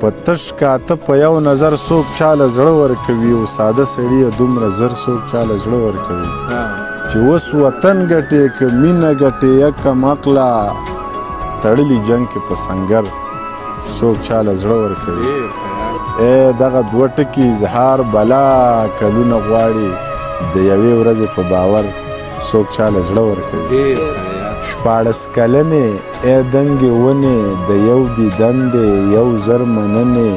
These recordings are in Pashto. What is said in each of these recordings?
په تش کاته په یو نظر څوک چاله زړه ورکوي او ساده سړي دومره زر څوک چاله زړه ورکوي چې اوس وطن ګټې که مینه ګټې یا کم عقله تړلي جنګ کې په سنګر څوک چاله زړه ورکوي دغه دوه ټکي اظهار بلا کلونه غواړي د یوې ورځې په باور څوک چاله زړه ورکوي شپاړس کلنې دنګې ونې د یو دیدندې یو زر مننې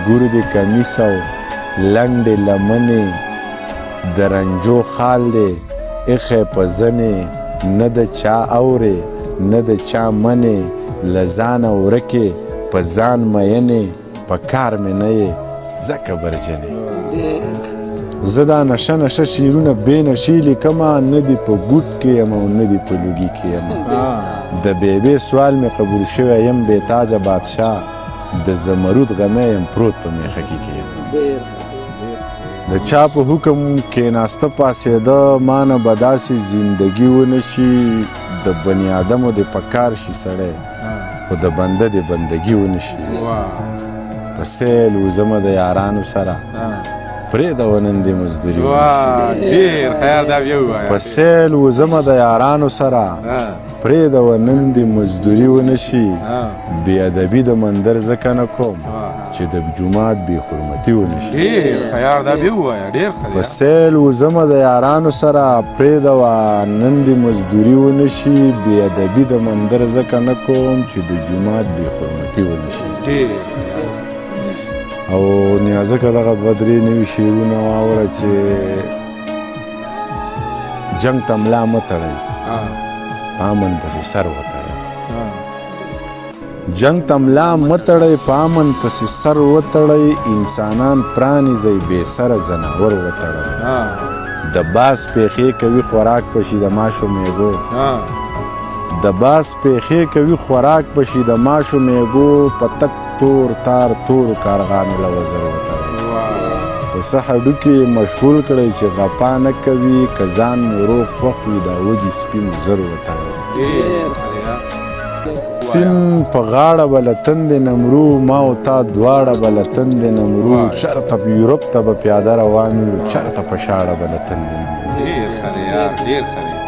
ګور د کمیس او لنډې لمنې د رنجو خال دی ایښی په زنې نه د چا اورې نه د چا منې له ځانه ورکې په ځان مینې په کار مې نه یې ځکه برجنې زه دا نشه نشه شعرونه بې نشې لیکمه نه دي په ګوټ کې یم او نه دي په لوګي کې یم د بیبې سوال مې قبول شوی یم بې تاجه بادشاه د زمرود غمی یم پروت په میخکي کې یم د چا په حکم کېناسته پاسېده ما نه به داسې زندګي ونه شي د بني ادمو دې په کار شي سړی خو د بنده دې بندګي ونه شي په سیل وزمه د یارانو سره پرېږده نن دې مزدوري په سیل وزمه د یارانو سره پرېږده نن دې مزدوري ونه شي بې ادبي د مندر ځکه نه کوم چې د جومات بې حرمتي ونه شي په سیل وزمه د یارانو سره پرېږده نن دې مزدوري ونه شي بې ادبي د مندر ځکه نه کوم چې د جومات بې حرمتي ونه شي او نیازکه دغه دوه درې نوي شعرونه واوره چې جنګ ته ملا مه تړئ په امن پسې سر وتړئ جنګ ته ملا مه تړئ په امن پسې سر وتړئ انسانان پرانیزئ بې سره ځناور وتړئ د باز پیښې کوي خوراک پشي د ماشو میږو د باز پیښې کوي خوراک پشي د ماشو میږو په تک تور تار تورو کارغانو له وزر وتړئ په څه هډوکي مشغول کړئ چې غپا نه کوي که ځان مو روغ خوښ وي دا وږي سپي مو زر وتړئ سیند په غاړه به له تندې نه مرو ما او تا دواړه به له تندې نه مرو چېرته په یورپ ته به پیاده روان یو چېرته په شاړه به له تندې نه مرو